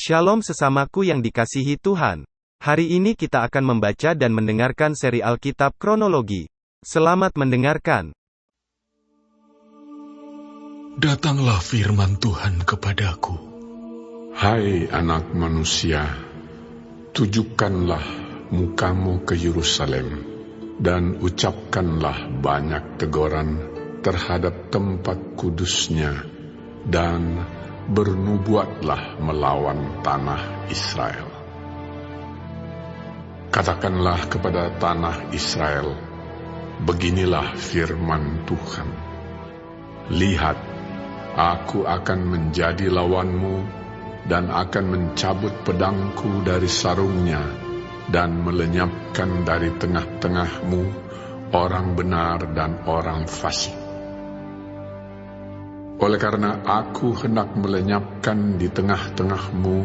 Shalom sesamaku yang dikasihi Tuhan. Hari ini kita akan membaca dan mendengarkan seri Alkitab Kronologi. Selamat mendengarkan. Datanglah firman Tuhan kepadaku. Hai anak manusia, tujukanlah mukamu ke Yerusalem, dan ucapkanlah banyak teguran terhadap tempat kudusnya, dan bernubuatlah melawan tanah Israel. Katakanlah kepada tanah Israel, beginilah firman Tuhan. Lihat, aku akan menjadi lawanmu, dan akan mencabut pedangku dari sarungnya, dan melenyapkan dari tengah-tengahmu orang benar dan orang fasik. Oleh karena aku hendak melenyapkan di tengah-tengahmu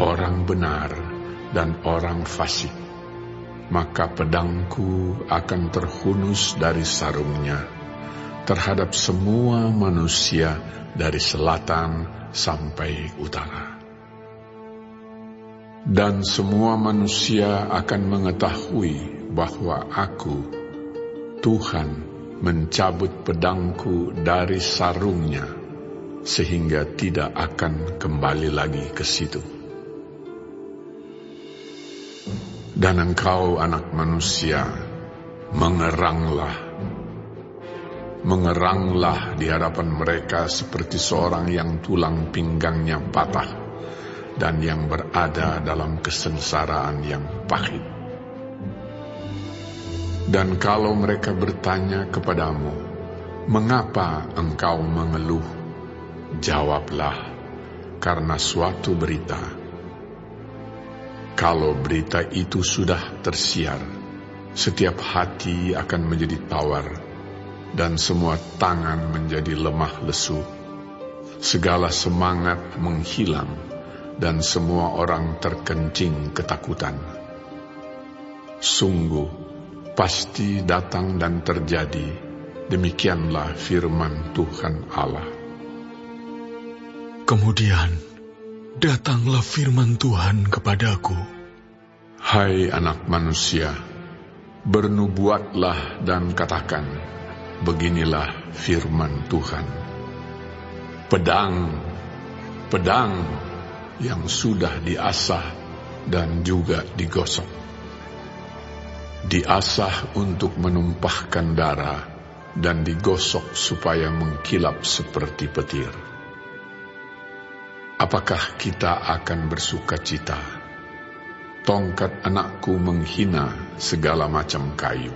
orang benar dan orang fasik, maka pedangku akan terhunus dari sarungnya terhadap semua manusia dari selatan sampai utara. Dan semua manusia akan mengetahui bahwa aku, Tuhan, mencabut pedangku dari sarungnya, sehingga tidak akan kembali lagi ke situ. Dan engkau, anak manusia, mengeranglah di hadapan mereka seperti seorang yang tulang pinggangnya patah, dan yang berada dalam kesengsaraan yang pahit. Dan kalau mereka bertanya kepadamu, mengapa engkau mengeluh? Jawablah, karena suatu berita. Kalau berita itu sudah tersiar, setiap hati akan menjadi tawar, dan semua tangan menjadi lemah lesu. Segala semangat menghilang, dan semua orang terkencing ketakutan. Sungguh, pasti datang dan terjadi, demikianlah firman Tuhan Allah. Kemudian, datanglah firman Tuhan kepadaku. Hai anak manusia, bernubuatlah dan katakan, beginilah firman Tuhan. Pedang yang sudah diasah dan juga digosok, diasah untuk menumpahkan darah, dan digosok supaya mengkilap seperti petir. Apakah kita akan bersuka cita? Tongkat anakku menghina segala macam kayu.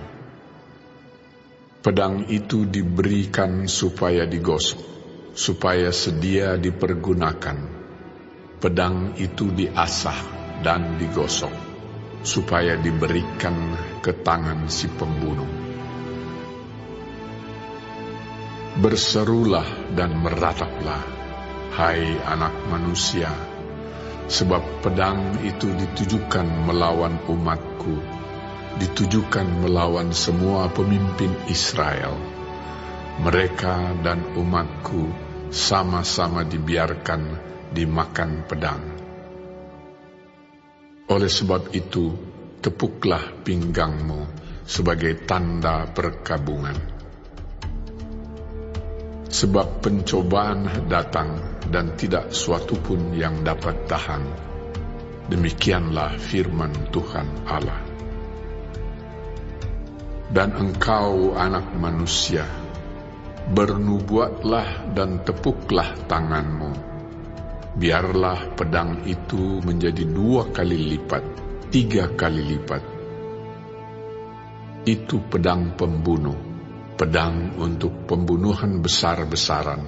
Pedang itu diberikan supaya digosok, supaya sedia dipergunakan. Pedang itu diasah dan digosok, supaya diberikan ke tangan si pembunuh. Berserulah dan merataplah, hai anak manusia, sebab pedang itu ditujukan melawan umatku, ditujukan melawan semua pemimpin Israel. Mereka dan umatku sama-sama dibiarkan dimakan pedang. Oleh sebab itu, tepuklah pinggangmu sebagai tanda perkabungan. Sebab pencobaan datang dan tidak suatu pun yang dapat tahan. Demikianlah firman Tuhan Allah. Dan engkau, anak manusia, bernubuatlah dan tepuklah tanganmu. Biarlah pedang itu menjadi 2 kali lipat, 3 kali lipat. Itu pedang pembunuh, pedang untuk pembunuhan besar-besaran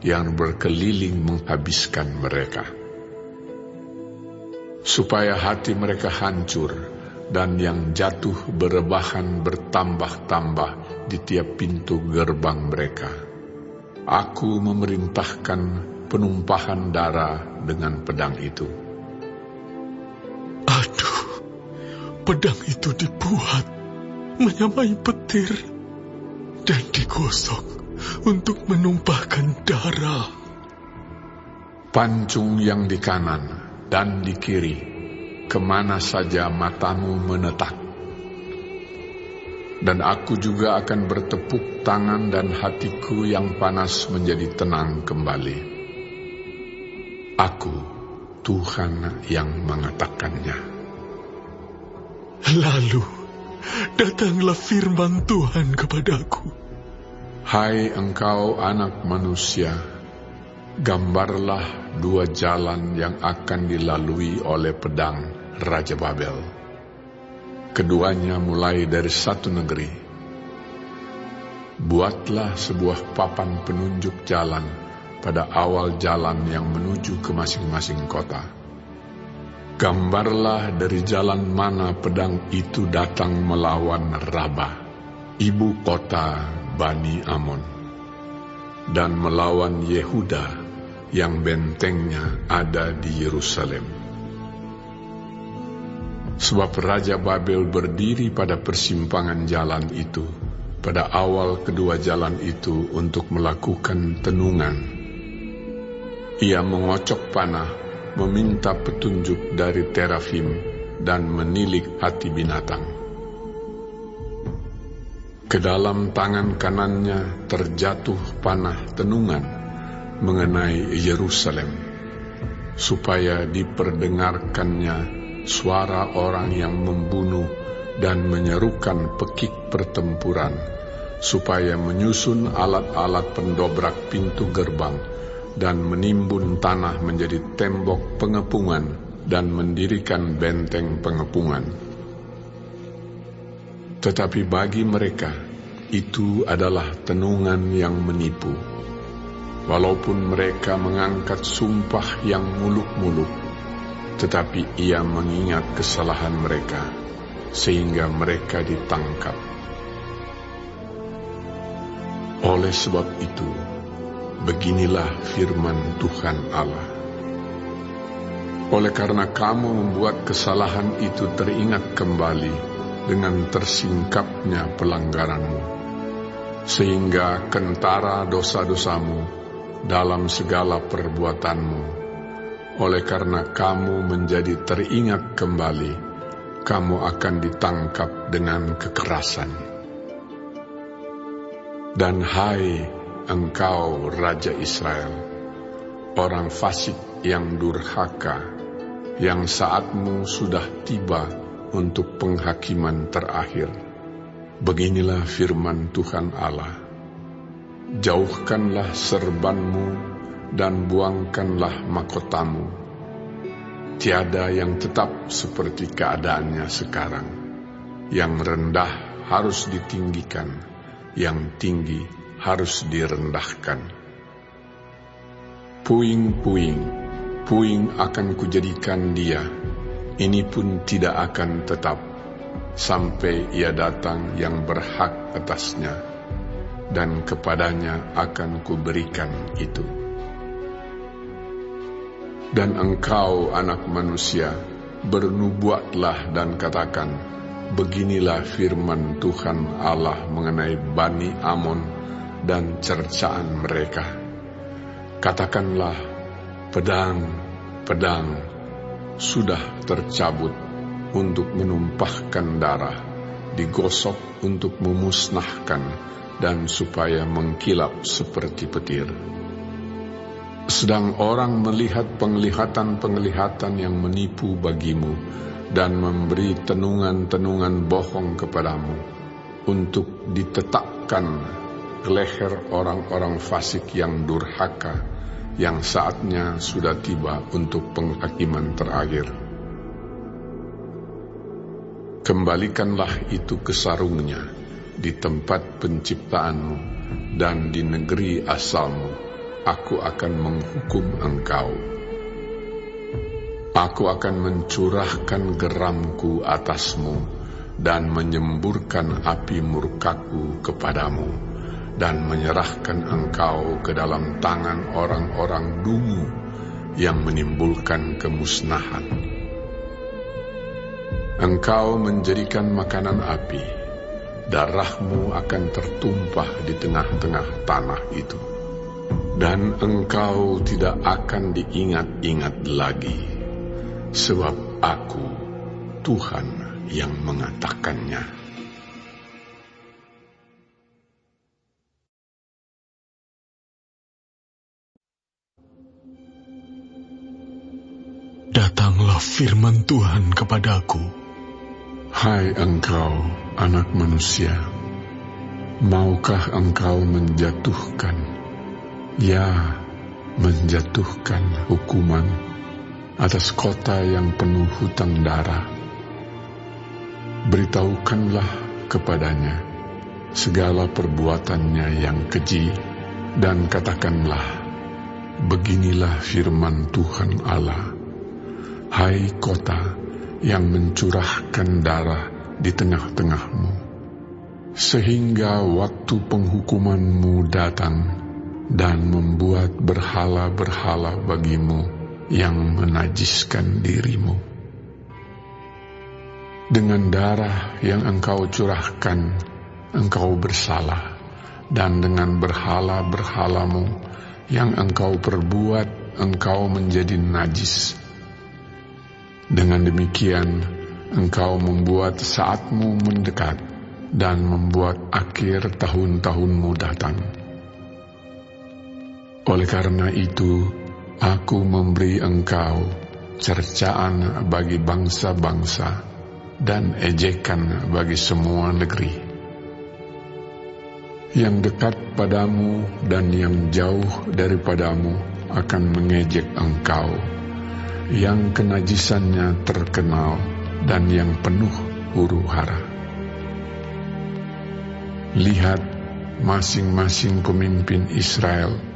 yang berkeliling menghabiskan mereka. Supaya hati mereka hancur, dan yang jatuh berebahan bertambah-tambah di tiap pintu gerbang mereka. Aku memerintahkan penumpahan darah dengan pedang itu. Aduh, pedang itu dibuat menyamai petir dan digosok untuk menumpahkan darah. Pancung yang di kanan dan di kiri, kemana saja matamu menetap. Dan aku juga akan bertepuk tangan dan hatiku yang panas menjadi tenang kembali. Aku, Tuhan yang mengatakannya. Lalu datanglah firman Tuhan kepadaku. Hai engkau anak manusia, gambarlah 2 jalan yang akan dilalui oleh pedang Raja Babel. Keduanya mulai dari satu negeri. Buatlah sebuah papan penunjuk jalan pada awal jalan yang menuju ke masing-masing kota. Gambarlah dari jalan mana pedang itu datang melawan Rabah, ibu kota Bani Amon, dan melawan Yehuda yang bentengnya ada di Yerusalem. Sebab Raja Babel berdiri pada persimpangan jalan itu, pada awal kedua jalan itu untuk melakukan tenungan. Ia mengocok panah, meminta petunjuk dari terafim, dan menilik hati binatang. Ke dalam tangan kanannya terjatuh panah tenungan mengenai Yerusalem, supaya diperdengarkannya suara orang yang membunuh dan menyerukan pekik pertempuran, supaya menyusun alat-alat pendobrak pintu gerbang dan menimbun tanah menjadi tembok pengepungan dan mendirikan benteng pengepungan. Tetapi bagi mereka, itu adalah tenungan yang menipu. Walaupun mereka mengangkat sumpah yang muluk-muluk, tetapi ia mengingat kesalahan mereka, sehingga mereka ditangkap. Oleh sebab itu, beginilah firman Tuhan Allah. Oleh karena kamu membuat kesalahan itu teringat kembali, dengan tersingkapnya pelanggaranmu, sehingga kentara dosa-dosamu dalam segala perbuatanmu. Oleh karena kamu menjadi teringat kembali, kamu akan ditangkap dengan kekerasan. Dan hai engkau Raja Israel, orang fasik yang durhaka, yang saatmu sudah tiba untuk penghakiman terakhir. Beginilah firman Tuhan Allah. Jauhkanlah serbanmu dan buangkanlah mahkotamu. Tiada yang tetap seperti keadaannya sekarang. Yang rendah harus ditinggikan, yang tinggi harus direndahkan. Puing-puing, puing akan kujadikan dia, ini pun tidak akan tetap, sampai ia datang yang berhak atasnya, dan kepadanya akan kuberikan itu. Dan engkau, anak manusia, bernubuatlah dan katakan, beginilah firman Tuhan Allah mengenai Bani Amon dan cercaan mereka. Katakanlah, pedang, pedang, sudah tercabut untuk menumpahkan darah, digosok untuk memusnahkan, dan supaya mengkilap seperti petir. Sedang orang melihat penglihatan-penglihatan yang menipu bagimu, dan memberi tenungan-tenungan bohong kepadamu, untuk ditetapkan leher orang-orang fasik yang durhaka, yang saatnya sudah tiba untuk penghakiman terakhir. Kembalikanlah itu ke sarungnya di tempat penciptaanmu dan di negeri asalmu. Aku akan menghukum engkau. Aku akan mencurahkan geramku atasmu dan menyemburkan api murkaku kepadamu, dan menyerahkan engkau ke dalam tangan orang-orang dungu yang menimbulkan kemusnahan. Engkau menjadikan makanan api, darahmu akan tertumpah di tengah-tengah tanah itu, dan engkau tidak akan diingat-ingat lagi. sebab Aku, Tuhan yang mengatakannya. Datanglah firman Tuhan kepadaku. Hai engkau, anak manusia, maukah engkau menjatuhkan, ya, menjatuhkan hukuman atas kota yang penuh hutang darah? Beritahukanlah kepadanya segala perbuatannya yang keji, dan katakanlah, beginilah firman Tuhan Allah. Hai kota yang mencurahkan darah di tengah-tengahmu, sehingga waktu penghukumanmu datang dan membuat berhala-berhala bagimu yang menajiskan dirimu. Dengan darah yang engkau curahkan, engkau bersalah, dan dengan berhala-berhalamu yang engkau perbuat, engkau menjadi najis. Dengan demikian, engkau membuat saatmu mendekat dan membuat akhir tahun-tahunmu datang. Oleh karena itu, Aku memberi engkau cercaan bagi bangsa-bangsa dan ejekan bagi semua negeri. Yang dekat padamu dan yang jauh daripadamu akan mengejek engkau, yang kenajisannya terkenal dan yang penuh huru-hara. Lihat, masing-masing pemimpin Israel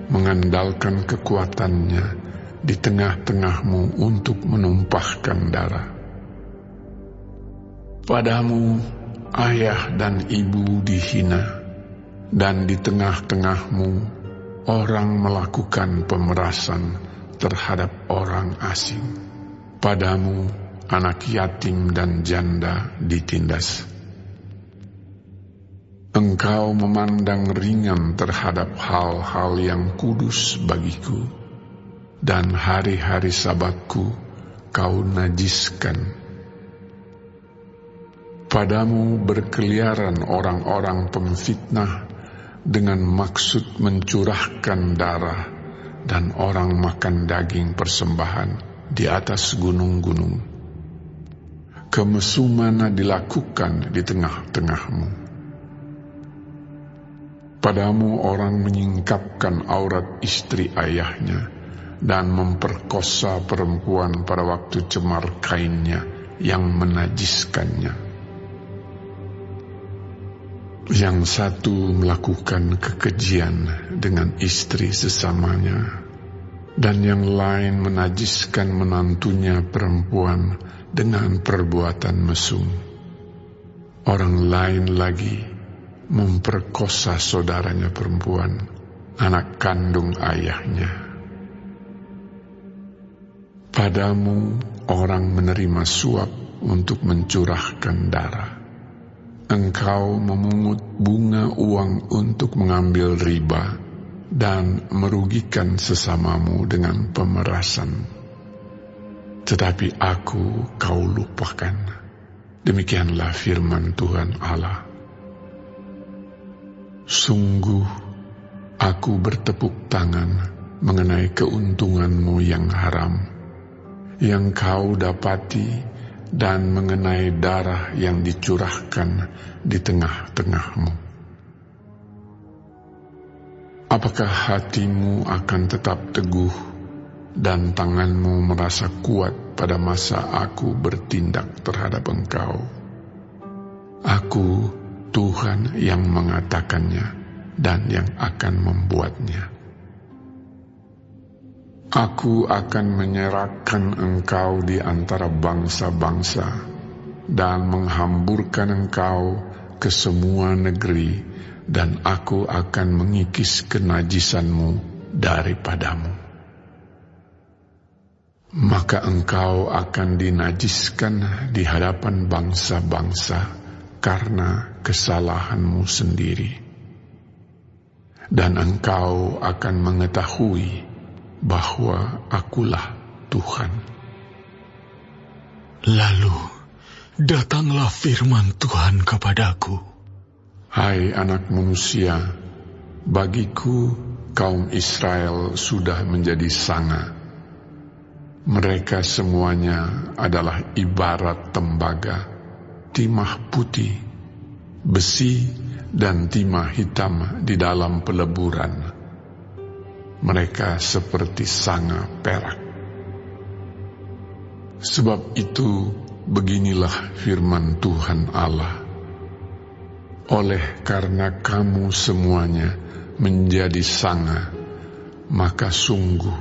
mengandalkan kekuatannya di tengah-tengahmu untuk menumpahkan darah. Padamu ayah dan ibu dihina, dan di tengah-tengahmu orang melakukan pemerasan terhadap orang asing. Padamu anak yatim dan janda ditindas. Engkau memandang ringan terhadap hal-hal yang kudus bagiku, dan hari-hari Sabatku kau najiskan. Padamu berkeliaran orang-orang pemfitnah dengan maksud mencurahkan darah, dan orang makan daging persembahan di atas gunung-gunung. Kemesuman dilakukan di tengah-tengahmu. Padamu orang menyingkapkan aurat istri ayahnya dan memperkosa perempuan pada waktu cemar kainnya yang menajiskannya. Yang satu melakukan kekejian dengan istri sesamanya, dan yang lain menajiskan menantunya perempuan dengan perbuatan mesum. Orang lain lagi memperkosa saudaranya perempuan, anak kandung ayahnya. Padamu orang menerima suap untuk mencurahkan darah. Engkau memungut bunga uang untuk mengambil riba dan merugikan sesamamu dengan pemerasan. Tetapi Aku kau lupakan. Demikianlah firman Tuhan Allah. Sungguh, Aku bertepuk tangan mengenai keuntunganmu yang haram, yang kau dapati, dan mengenai darah yang dicurahkan di tengah-tengahmu. Apakah hatimu akan tetap teguh dan tanganmu merasa kuat pada masa Aku bertindak terhadap engkau? Aku, Tuhan yang mengatakannya dan yang akan membuatnya. Aku akan menyerahkan engkau di antara bangsa-bangsa dan menghamburkan engkau ke semua negeri, dan Aku akan mengikis kenajisanmu daripadamu. Maka engkau akan dinajiskan di hadapan bangsa-bangsa karena kesalahanmu sendiri. Dan engkau akan mengetahui bahwa Akulah Tuhan. Lalu datanglah firman Tuhan kepadaku. Hai anak manusia, bagiku kaum Israel sudah menjadi sanga. Mereka semuanya adalah ibarat tembaga, timah putih, besi, dan timah hitam di dalam peleburan. Mereka seperti sanga perak. Sebab itu, beginilah firman Tuhan Allah. Oleh karena kamu semuanya menjadi sanga, maka sungguh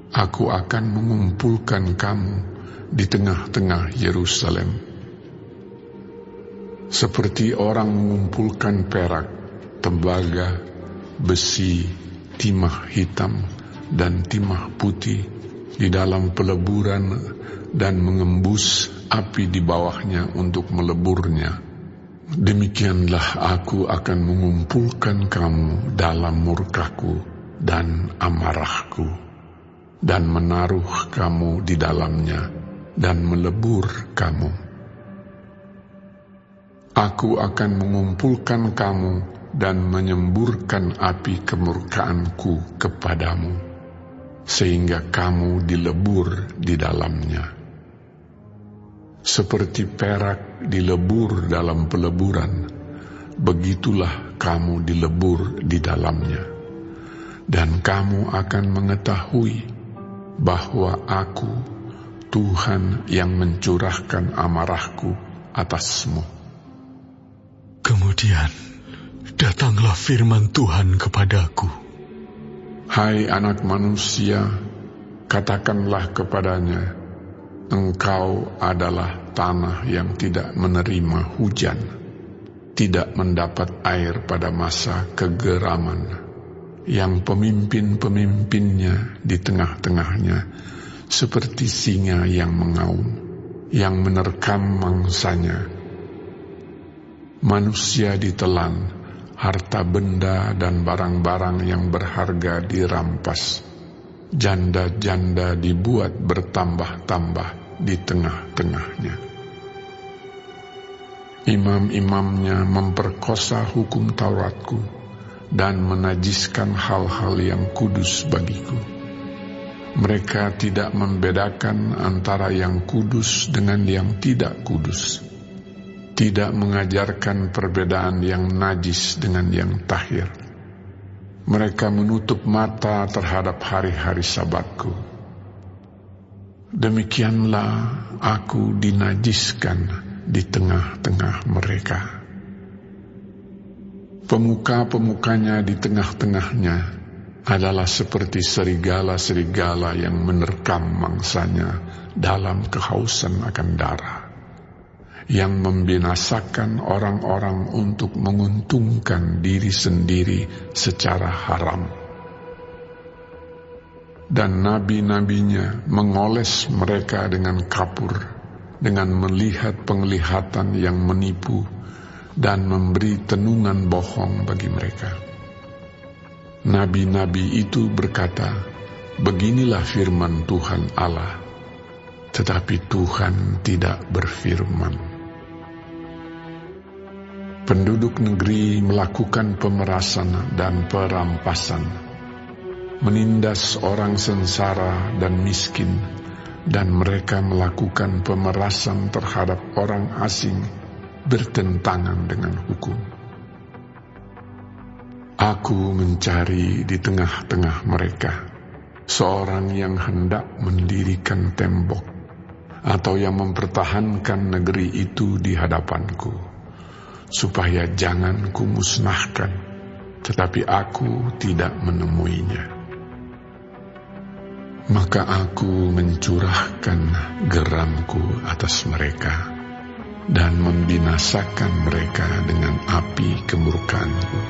aku akan mengumpulkan kamu di tengah-tengah Yerusalem. Seperti orang mengumpulkan perak, tembaga, besi, timah hitam, dan timah putih di dalam peleburan dan mengembus api di bawahnya untuk meleburnya. Demikianlah aku akan mengumpulkan kamu dalam murkaku dan amarahku, dan menaruh kamu di dalamnya, dan melebur kamu. Aku akan mengumpulkan kamu dan menyemburkan api kemurkaanku kepadamu, sehingga kamu dilebur di dalamnya. Seperti perak dilebur dalam peleburan, begitulah kamu dilebur di dalamnya. Dan kamu akan mengetahui bahwa aku, Tuhan yang mencurahkan amarahku atasmu. Kemudian datanglah firman Tuhan kepadaku. Hai anak manusia, katakanlah kepadanya, engkau adalah tanah yang tidak menerima hujan, tidak mendapat air pada masa kegeraman, yang pemimpin-pemimpinnya di tengah-tengahnya seperti singa yang mengaum, yang menerkam mangsanya. Manusia ditelan, harta benda dan barang-barang yang berharga dirampas. Janda-janda dibuat bertambah-tambah di tengah-tengahnya. Imam-imamnya memperkosa hukum Tauratku dan menajiskan hal-hal yang kudus bagiku. Mereka tidak membedakan antara yang kudus dengan yang tidak kudus, tidak mengajarkan perbedaan yang najis dengan yang tahir. Mereka menutup mata terhadap hari-hari Sabatku. Demikianlah aku dinajiskan di tengah-tengah mereka. Pemuka-pemukanya di tengah-tengahnya adalah seperti serigala-serigala yang menerkam mangsanya dalam kehausan akan darah, yang membinasakan orang-orang untuk menguntungkan diri sendiri secara haram. Dan nabi-nabinya mengoles mereka dengan kapur, dengan melihat penglihatan yang menipu, dan memberi tenungan bohong bagi mereka. Nabi-nabi itu berkata, beginilah firman Tuhan Allah, tetapi Tuhan tidak berfirman. Penduduk negeri melakukan pemerasan dan perampasan, menindas orang sengsara dan miskin, dan mereka melakukan pemerasan terhadap orang asing bertentangan dengan hukum. Aku mencari di tengah-tengah mereka seorang yang hendak mendirikan tembok, atau yang mempertahankan negeri itu di hadapanku, supaya jangan kumusnahkan, tetapi aku tidak menemuinya. Maka aku mencurahkan geramku atas mereka, dan membinasakan mereka dengan api kemurkaanku.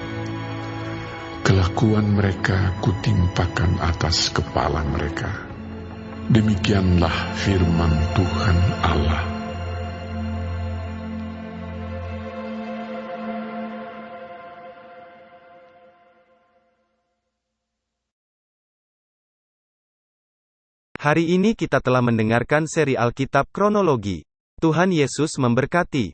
Kelakuan mereka kutimpakan atas kepala mereka. Demikianlah firman Tuhan Allah. Hari ini kita telah mendengarkan seri Alkitab Kronologi. Tuhan Yesus memberkati.